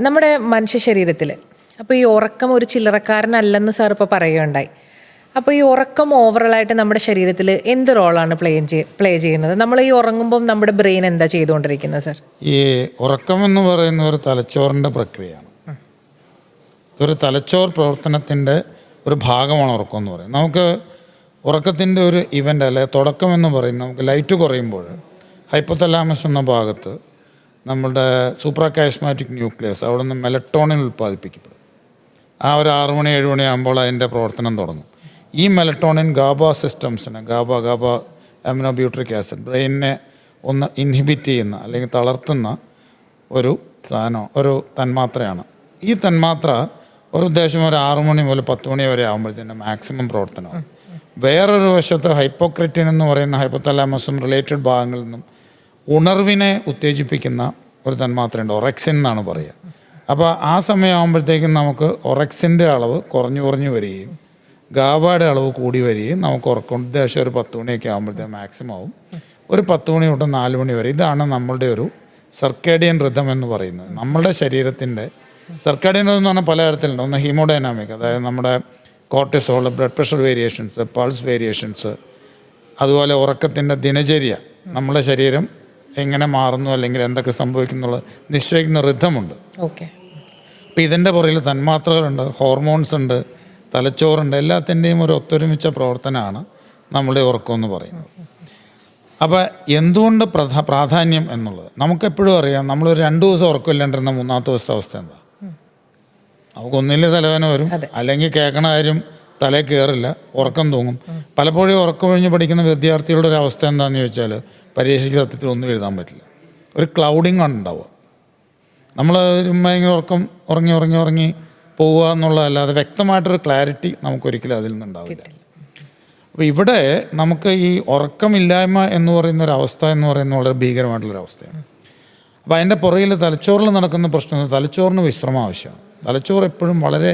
നമ്മുടെ മനുഷ്യ ശരീരത്തിൽ അപ്പോൾ ഈ ഉറക്കം ഒരു ചില്ലറക്കാരനല്ലെന്ന് സാർ ഇപ്പോൾ പറയുകയുണ്ടായി. അപ്പോൾ ഈ ഉറക്കം ഓവറോളായിട്ട് നമ്മുടെ ശരീരത്തിൽ എന്ത് റോളാണ് പ്ലേ ചെയ്യുന്നത്? നമ്മൾ ഈ ഉറങ്ങുമ്പം നമ്മുടെ ബ്രെയിൻ എന്താ ചെയ്തുകൊണ്ടിരിക്കുന്നത് സാർ? ഈ ഉറക്കം എന്ന് പറയുന്ന ഒരു തലച്ചോറിൻ്റെ പ്രക്രിയയാണ്. ഒരു തലച്ചോർ പ്രവർത്തനത്തിൻ്റെ ഒരു ഭാഗമാണ് ഉറക്കം എന്ന് പറയുന്നത്. നമുക്ക് ഉറക്കത്തിൻ്റെ ഒരു ഇവൻ്റ് അല്ലെ തുടക്കം എന്ന് പറയുന്നത്, നമുക്ക് ലൈറ്റ് കുറയുമ്പോൾ ഹൈപ്പോതലാമസ് എന്ന ഭാഗത്ത് നമ്മുടെ സൂപ്രാകാസ്മാറ്റിക് ന്യൂക്ലിയസ് അവിടെ നിന്ന് മെലറ്റോണിൻ ഉൽപ്പാദിപ്പിക്കപ്പെടും. ആ ഒരു 6 മണി 7 മണി ആകുമ്പോൾ അതിൻ്റെ പ്രവർത്തനം തുടങ്ങും. ഈ മെലറ്റോണിൻ ഗാബ സിസ്റ്റംസിനെ ഗാബ അമിനോബ്യൂട്രിക് ആസിഡ് ബ്രെയിനിനെ ഒന്ന് ഇൻഹിബിറ്റ് ചെയ്യുന്ന അല്ലെങ്കിൽ തളർത്തുന്ന ഒരു സാധനം, ഒരു തന്മാത്രയാണ്. ഈ തന്മാത്ര ഒരു ഉദ്ദേശം ഒരു 6 മണി മുതൽ 10 മണി വരെ ആകുമ്പോഴത്തേൻ്റെ മാക്സിമം പ്രവർത്തനമാണ്. വേറൊരു വശത്ത് ഹൈപ്പോക്രിറ്റിൻ എന്ന് പറയുന്ന ഹൈപ്പോതലാമസും റിലേറ്റഡ് ഭാഗങ്ങളിൽ നിന്നും ഉണർവിനെ ഉത്തേജിപ്പിക്കുന്ന ഒരു തന്മാത്രയുണ്ട്, ഒറക്സിൻ എന്നാണ് പറയുക. അപ്പോൾ ആ സമയമാകുമ്പോഴത്തേക്കും നമുക്ക് ഒറക്സിൻ്റെ അളവ് കുറഞ്ഞു വരികയും ഗാബയുടെ അളവ് കൂടി വരികയും നമുക്ക് ഉറക്കം ഉദ്ദേശം ഒരു 10 മണിയൊക്കെ ആകുമ്പോഴത്തേക്കും മാക്സിമം ആവും. ഒരു 10 മണി തൊട്ട് 4 മണി വരെ. ഇതാണ് നമ്മളുടെ ഒരു സർക്കേഡിയൻ റിതം എന്ന് പറയുന്നത്. നമ്മളുടെ ശരീരത്തിൻ്റെ സർക്കാഡിയൻ എന്ന് പറഞ്ഞാൽ പല തരത്തിലുണ്ട്. ഒന്ന് ഹീമോഡൈനാമിക്, അതായത് നമ്മുടെ cortisol, blood pressure variations, pulse variations, അതുപോലെ ഉറക്കത്തിൻ്റെ ദിനചര്യ, നമ്മുടെ ശരീരം എങ്ങനെ മാറുന്നു അല്ലെങ്കിൽ എന്തൊക്കെ സംഭവിക്കുന്നുള്ളത് നിശ്ചയിക്കുന്ന റിഥമുണ്ട്. ഓക്കെ. അപ്പോൾ ഇതിൻ്റെ പുറകിൽ തന്മാത്രകളുണ്ട്, ഹോർമോൺസ് ഉണ്ട്, തലച്ചോറുണ്ട്, എല്ലാത്തിൻ്റെയും ഒരു ഒത്തൊരുമിച്ച പ്രവർത്തനമാണ് നമ്മുടെ ഉറക്കം എന്ന് പറയുന്നത്. അപ്പോൾ എന്തുകൊണ്ട് പ്രാധാന്യം എന്നുള്ളത് നമുക്കെപ്പോഴും അറിയാം. നമ്മളൊരു 2 ദിവസം ഉറക്കമില്ലാണ്ടിരുന്ന 3-ാമത്തെ ദിവസത്തെ അവസ്ഥ എന്താ? നമുക്കൊന്നില്ല തലവേദന വരും, അല്ലെങ്കിൽ കേൾക്കണ കാര്യം തലയിൽ കയറില്ല, ഉറക്കം തൂങ്ങും. പലപ്പോഴും ഉറക്കം ഒഴിഞ്ഞ് പഠിക്കുന്ന വിദ്യാർത്ഥികളുടെ ഒരു അവസ്ഥ എന്താണെന്ന് ചോദിച്ചാൽ പരീക്ഷയ്ക്ക് സത്യത്തിൽ ഒന്നും എഴുതാൻ പറ്റില്ല. ഒരു ക്ലൗഡിങ് ആണ് ഉണ്ടാവുക. നമ്മൾ ഇങ്ങനെ ഉറങ്ങി പോവുക എന്നുള്ളതല്ലാതെ വ്യക്തമായിട്ടൊരു ക്ലാരിറ്റി നമുക്കൊരിക്കലും അതിൽ നിന്നുണ്ടാവില്ല. അപ്പോൾ ഇവിടെ നമുക്ക് ഈ ഉറക്കമില്ലായ്മ എന്ന് പറയുന്ന ഒരു അവസ്ഥ എന്ന് പറയുന്നത് വളരെ ഭീകരമായിട്ടുള്ളൊരവസ്ഥയാണ്. അപ്പോൾ അതിൻ്റെ പുറകിൽ തലച്ചോറിൽ നടക്കുന്ന പ്രശ്നം, തലച്ചോറിന് വിശ്രമം ആവശ്യമാണ്. തലച്ചോറ് എപ്പോഴും വളരെ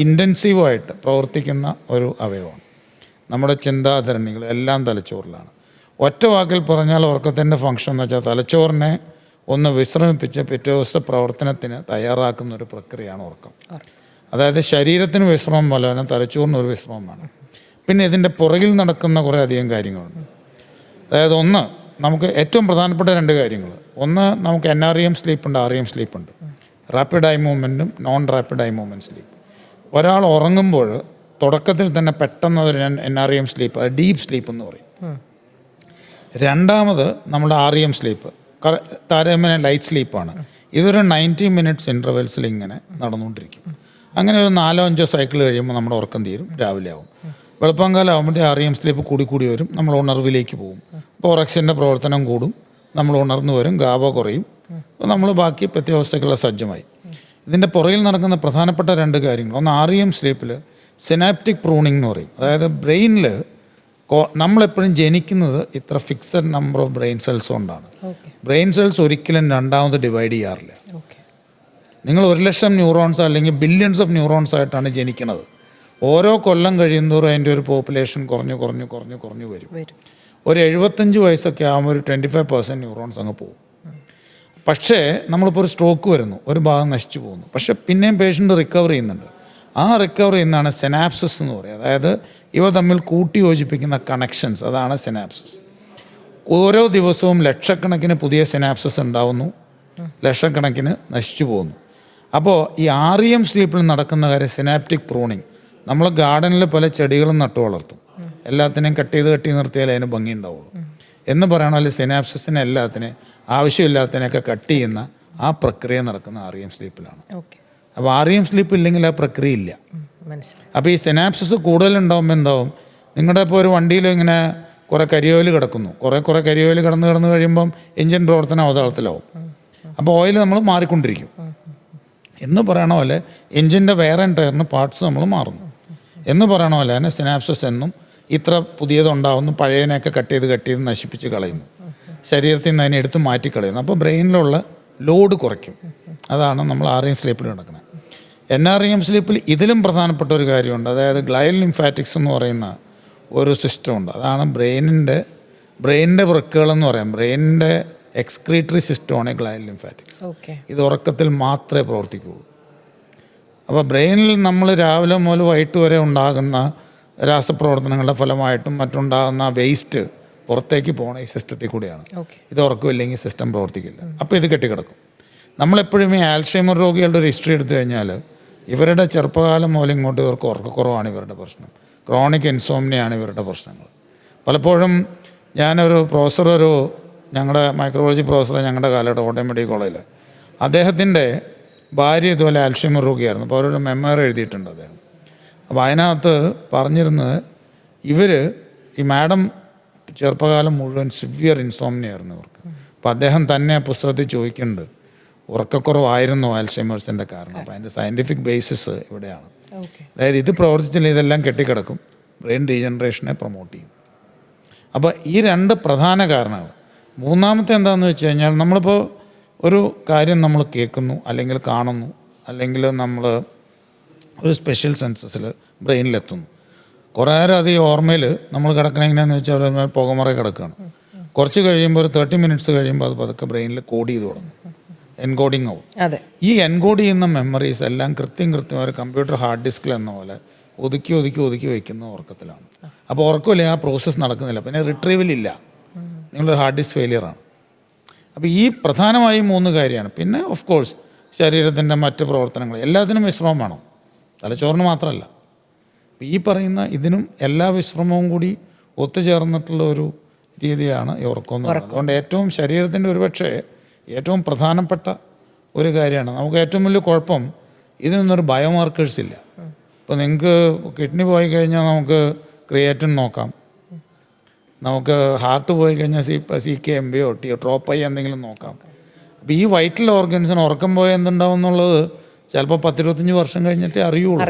ഇൻറ്റൻസീവായിട്ട് പ്രവർത്തിക്കുന്ന ഒരു അവയവമാണ്. നമ്മുടെ ചിന്താധരണികൾ എല്ലാം തലച്ചോറിലാണ്. ഒറ്റ വാക്കിൽ പറഞ്ഞാൽ ഉറക്കത്തിൻ്റെ ഫംഗ്ഷൻ എന്ന് വെച്ചാൽ തലച്ചോറിനെ ഒന്ന് വിശ്രമിപ്പിച്ച് പിറ്റേ ദിവസത്തെ പ്രവർത്തനത്തിന് തയ്യാറാക്കുന്ന ഒരു പ്രക്രിയയാണ് ഉറക്കം. അതായത് ശരീരത്തിന് വിശ്രമം പോലെ തന്നെ തലച്ചോറിന് ഒരു വിശ്രമം വേണം. പിന്നെ ഇതിൻ്റെ പുറകിൽ നടക്കുന്ന കുറേ അധികം കാര്യങ്ങളുണ്ട്. അതായത് ഒന്ന്, നമുക്ക് ഏറ്റവും പ്രധാനപ്പെട്ട 2 കാര്യങ്ങൾ. ഒന്ന്, നമുക്ക് NREM സ്ലീപ്പുണ്ട്, REM സ്ലീപ്പുണ്ട്. റാപ്പിഡ് ഐ മൂവ്മെൻറ്റും non rapid eye movement sleep. ഒരാൾ ഉറങ്ങുമ്പോൾ തുടക്കത്തിൽ തന്നെ പെട്ടെന്ന് ഒരു NREM സ്ലീപ്പ്, അത് ഡീപ്പ് സ്ലീപ്പ് എന്ന് പറയും. രണ്ടാമത് നമ്മുടെ REM സ്ലീപ്പ് താരതമ്യേന ലൈറ്റ് സ്ലീപ്പാണ്. ഇതൊരു 90 മിനിറ്റ്സ് ഇൻ്റർവെൽസിൽ ഇങ്ങനെ നടന്നുകൊണ്ടിരിക്കും. അങ്ങനെ ഒരു 4-5 സൈക്കിൾ കഴിയുമ്പോൾ നമ്മുടെ ഉറക്കം തീരും, രാവിലെ ആവും. വെളുപ്പാങ്കാലം ആകുമ്പോഴത്തെ REM സ്ലീപ്പ് കൂടി വരും, നമ്മൾ ഉണർവിലേക്ക് പോകും. അപ്പോൾ ഒറക്സിൻ്റെ പ്രവർത്തനം കൂടും, നമ്മൾ ഉണർന്നു വരും, ഗാബ കുറയും, അപ്പോൾ നമ്മൾ ബാക്കി പ്രത്യാവസ്ഥയ്ക്കുള്ള സജ്ജമായി. ഇതിൻ്റെ പുറകിൽ നടക്കുന്ന പ്രധാനപ്പെട്ട 2 കാര്യങ്ങൾ. ഒന്ന്, REM സ്ലീപ്പിൽ സിനാപ്റ്റിക് പ്രൂണിംഗ് എന്ന് പറയും. അതായത് ബ്രെയിനിൽ നമ്മളെപ്പോഴും ജനിക്കുന്നത് ഇത്ര fixed number of brain cells കൊണ്ടാണ്. ബ്രെയിൻ സെൽസ് ഒരിക്കലും രണ്ടാമത് ഡിവൈഡ് ചെയ്യാറില്ല. നിങ്ങൾ 1,00,000 ന്യൂറോൺസ് അല്ലെങ്കിൽ ബില്യൺസ് ഓഫ് ന്യൂറോൺസ് ആയിട്ടാണ് ജനിക്കുന്നത്. ഓരോ കൊല്ലം കഴിയുന്നതോറും അതിൻ്റെ ഒരു പോപ്പുലേഷൻ കുറഞ്ഞു വരും. ഒരു 75 വയസ്സൊക്കെ ആകുമ്പോൾ ഒരു 25% ന്യൂറോൺസ് അങ്ങ് പോകും. പക്ഷേ നമ്മളിപ്പോൾ ഒരു സ്ട്രോക്ക് വരുന്നു, ഒരു ഭാഗം നശിച്ചു പോകുന്നു, പക്ഷേ പിന്നെയും പേഷ്യൻ്റ് റിക്കവർ ചെയ്യുന്നുണ്ട്. ആ റിക്കവർ ചെയ്യുന്നതാണ് സിനാപ്സിസ് എന്ന് പറയുക. അതായത് ഇവ തമ്മിൽ കൂട്ടി യോജിപ്പിക്കുന്ന കണക്ഷൻസ്, അതാണ് സിനാപ്സിസ്. ഓരോ ദിവസവും ലക്ഷക്കണക്കിന് പുതിയ സിനാപ്സിസ് ഉണ്ടാവുന്നു, ലക്ഷക്കണക്കിന് നശിച്ചു പോകുന്നു. അപ്പോൾ ഈ REM സ്ലീപ്പിൽ നടക്കുന്ന കാര്യം സിനാപ്റ്റിക് പ്രൂണിങ്. നമ്മൾ ഗാർഡനിൽ പല ചെടികളും നട്ടു വളർത്തും, എല്ലാത്തിനെയും കട്ട് ചെയ്ത് നിർത്തിയാലേ അതിന് ഭംഗി ഉണ്ടാവുള്ളൂ എന്ന് പറയണമല്ലോ. സിനാപ്സിസിനെ എല്ലാത്തിനെയും ആവശ്യമില്ലാത്തതിനെയൊക്കെ കട്ട് ചെയ്യുന്ന ആ പ്രക്രിയ നടക്കുന്ന REM സ്ലീപ്പിലാണ്. അപ്പോൾ REM സ്ലീപ്പ് ഇല്ലെങ്കിൽ ആ പ്രക്രിയ ഇല്ല. അപ്പോൾ ഈ സിനാപ്സിസ് കൂടുതലുണ്ടാകുമ്പോൾ എന്താവും, നിങ്ങളുടെ ഇപ്പോൾ ഒരു വണ്ടിയിൽ ഇങ്ങനെ കുറേ കരിയോയിൽ കിടക്കുന്നു, കുറേ കരിയോയിൽ കിടന്ന് കഴിയുമ്പം എഞ്ചിൻ പ്രവർത്തനം അവതാളത്തിലാവും. അപ്പോൾ ഓയിൽ നമ്മൾ മാറിക്കൊണ്ടിരിക്കും എന്ന് പറയണ പോലെ എഞ്ചിൻ്റെ വെയർ ആൻഡ് ടയറിന് പാർട്സ് നമ്മൾ മാറുന്നു എന്ന് പറയണ പോലെ തന്നെ സിനാപ്സിസ് എന്നും ഇത്ര പുതിയതുണ്ടാവുന്നു, പഴയതിനെയൊക്കെ കട്ട് ചെയ്ത് നശിപ്പിച്ച് കളയുന്നു, ശരീരത്തിൽ നിന്ന് അതിനെ എടുത്ത് മാറ്റിക്കളയുന്നു. അപ്പോൾ ബ്രെയിനിലുള്ള ലോഡ് കുറയ്ക്കും. അതാണ് നമ്മൾ REM സ്ലീപ്പിൽ നടക്കുന്നത്. NREM സ്ലീപ്പിൽ ഇതിലും പ്രധാനപ്പെട്ട ഒരു കാര്യമുണ്ട്. അതായത് ഗ്ലയൽ ലിംഫാറ്റിക്സ് എന്ന് പറയുന്ന ഒരു സിസ്റ്റമുണ്ട്. അതാണ് ബ്രെയിനിൻ്റെ വൃക്കകളെന്ന് പറയാം. ബ്രെയിനിൻ്റെ എക്സ്ക്രീറ്ററി സിസ്റ്റമാണ് ഗ്ലയൽ ലിംഫാറ്റിക്സ്. ഓക്കെ. ഇത് ഉറക്കത്തിൽ മാത്രമേ പ്രവർത്തിക്കുകയുള്ളൂ. അപ്പോൾ ബ്രെയിനിൽ നമ്മൾ രാവിലെ മുതൽ വൈകിട്ട് വരെ ഉണ്ടാകുന്ന രാസപ്രവർത്തനങ്ങളുടെ ഫലമായിട്ടും മറ്റുണ്ടാകുന്ന വേസ്റ്റ് പുറത്തേക്ക് പോകണ ഈ സിസ്റ്റത്തിൽ കൂടിയാണ്. ഓക്കെ. ഇത് ഉറക്കമില്ലെങ്കിൽ സിസ്റ്റം പ്രവർത്തിക്കില്ല. അപ്പോൾ ഇത് കെട്ടിക്കിടക്കും. നമ്മളെപ്പോഴും ഈ ആൽഷൈമർ രോഗികളുടെ ഒരു ഹിസ്റ്ററി എടുത്തു കഴിഞ്ഞാൽ ഇവരുടെ ചെറുപ്പകാലം മുതൽ ഇങ്ങോട്ട് ഇവർക്ക് ഉറക്കക്കുറവാണ് ഇവരുടെ പ്രശ്നം. ക്രോണിക് ഇൻസോംനിയാണ് ഇവരുടെ പ്രശ്നങ്ങൾ. പലപ്പോഴും ഒരു ഞങ്ങളുടെ മൈക്രോബയോളജി പ്രൊഫസർ ഞങ്ങളുടെ കാലഘട്ടം കോട്ടയം മെഡിക്കൽ കോളേജിൽ, അദ്ദേഹത്തിൻ്റെ ഭാര്യ ഇതുപോലെ ആൽഷൈമർ രോഗിയായിരുന്നു. അപ്പോൾ അവരൊരു മെമ്മോയർ എഴുതിയിട്ടുണ്ട് അദ്ദേഹം. അപ്പോൾ അതിനകത്ത് പറഞ്ഞിരുന്നത് ഈ മാഡം ചെറുപ്പകാലം മുഴുവൻ സിവിയർ ഇൻസോംനിയായിരുന്നു ഇവർക്ക്. അപ്പോൾ അദ്ദേഹം തന്നെ ആ പുസ്തകത്തിൽ ചോദിക്കുന്നുണ്ട്, ഉറക്കക്കുറവായിരുന്നു ആൽഷൈമേഴ്സിൻ്റെ കാരണം. അപ്പോൾ അതിൻ്റെ സയൻറ്റിഫിക് ബേസിസ് ഇവിടെയാണ്. അതായത് ഇത് പ്രവർത്തിച്ചില്ല, ഇതെല്ലാം കെട്ടിക്കിടക്കും, ബ്രെയിൻ ഡീജനറേഷനെ പ്രൊമോട്ട് ചെയ്യും. അപ്പോൾ ഈ രണ്ട് പ്രധാന കാരണങ്ങൾ. മൂന്നാമത്തെ എന്താണെന്ന് വെച്ച് കഴിഞ്ഞാൽ, നമ്മളിപ്പോൾ ഒരു കാര്യം നമ്മൾ കേൾക്കുന്നു അല്ലെങ്കിൽ കാണുന്നു അല്ലെങ്കിൽ നമ്മൾ ഒരു സ്പെഷ്യൽ സെൻസസിൽ ബ്രെയിനിലെത്തുന്നു. കുറേ നേരം അത് ഈ ഓർമ്മയിൽ നമ്മൾ കിടക്കണ എങ്ങനെയാണെന്ന് വെച്ചാൽ ഒരു പുകമറ കിടക്കുകയാണ്. കുറച്ച് കഴിയുമ്പോൾ ഒരു 30 മിനിറ്റ്സ് കഴിയുമ്പോൾ അത് പതുക്കെ ബ്രെയിനിൽ കോഡ് ചെയ്ത് തുടങ്ങും, എൻകോഡിങ് ആവും. ഈ എൻകോഡ് ചെയ്യുന്ന മെമ്മറീസ് എല്ലാം കൃത്യം ഒരു കമ്പ്യൂട്ടർ ഹാർഡ് ഡിസ്കിൽ എന്ന പോലെ ഒതുക്കി വയ്ക്കുന്ന ഉറക്കത്തിലാണ്. അപ്പോൾ ഉറക്കമില്ല, ആ പ്രോസസ്സ് നടക്കുന്നില്ല, പിന്നെ റിട്രീവലില്ല, നിങ്ങളൊരു ഹാർഡ് ഡിസ്ക് ഫെയിലിയറാണ്. അപ്പോൾ ഈ പ്രധാനമായും 3 കാര്യമാണ്. പിന്നെ ഓഫ് കോഴ്സ് ശരീരത്തിൻ്റെ മറ്റ് പ്രവർത്തനങ്ങൾ എല്ലാത്തിനും വിശ്രമം വേണം, തലച്ചോറിന് മാത്രമല്ല. ഈ പറയുന്ന ഇതിനും എല്ലാ വിശ്രമവും കൂടി ഒത്തുചേർന്നിട്ടുള്ള ഒരു രീതിയാണ് ഈ ഉറക്കം എന്ന് പറയുന്നത്. അതുകൊണ്ട് ഏറ്റവും ശരീരത്തിൻ്റെ ഒരുപക്ഷെ ഏറ്റവും പ്രധാനപ്പെട്ട ഒരു കാര്യമാണ്. നമുക്ക് ഏറ്റവും വലിയ കുഴപ്പം ഇതിനൊന്നൊരു ബയോമാർക്കേഴ്സ് ഇല്ല. ഇപ്പോൾ നിങ്ങൾക്ക് കിഡ്നി പോയി കഴിഞ്ഞാൽ നമുക്ക് ക്രിയേറ്റിൻ നോക്കാം, നമുക്ക് ഹാർട്ട് പോയി കഴിഞ്ഞാൽ CKMB-യോ ട്രോപ്പൈ എന്തെങ്കിലും നോക്കാം. അപ്പോൾ ഈ വൈറ്റൽ ഓർഗൻസിന് ഉറക്കം പോയാൽ എന്തുണ്ടാവും എന്നുള്ളത് ചിലപ്പോൾ 10-25 വർഷം കഴിഞ്ഞിട്ടേ അറിയുള്ളൂ.